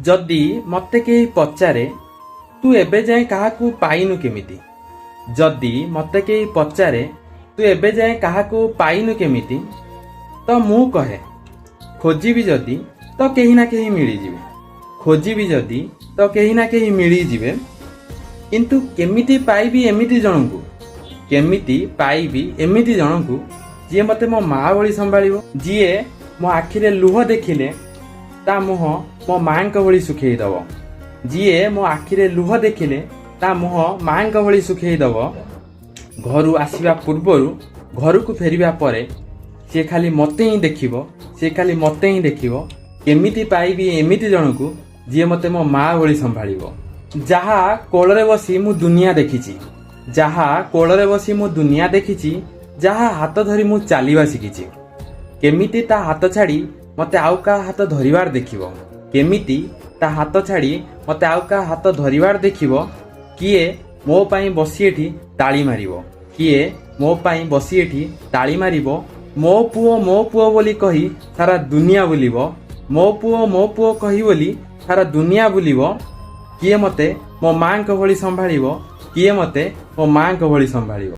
जदि मते केही पचारे तू एबे जाए काहाकू पाइनु केमिति। जदि मते केही पचारे तू एबे जाए काहाकू पाइनु केमिति, तो मु कहे खोजिबी जदि तो केही ना केही मिली जिवे। खोजिबी जदि तो केही ना केही मिली जिवे। किंतु केमिति पाइबी एमिति जनकू, केमिति पाइबी एमिति जनकू जी मते मो माँ भली संभाळिबो, जीए मो आखिरे लुह देखिले ता मुह मो माँ भली सुखेई दब। जीए मो आखिरे लुह देखिले ता मुह माँ भली सुखेई दब। घरु आसिबा पूर्वरु घरकू फेरिबा परे से खाली मते ही देखिबो, से खाली मते ही देखिबो। केमिति पाइबी एमिति जनकू जी मते मो माँ भली संभाळिबो। जहा कोଳରେ बसी मु दुनिया देखिची, जहा कोଳରେ बसी मु दुनिया देखिची, जहा हाथ धरी मु चालिबा शिखिची। केमिति ता हाथ छाड़ी मते आउ का हाथ धरिबार देखिबो, केमिति ता हाथ छाड़ी मते आउ का हाथ धरिबार देखिबो। किए मो पाई बसी एठी ताली मारिबो, किए मो पाई बसी एठी ताली मारिबो। मो पुओ बोली कही सारा दुनिया बुलिबो, मो पुओ कही बोली सारा दुनिया बुलिबो। किए मते मो माँ भली संभाळिबो, किए मते मो माँ भली संभाळिबो।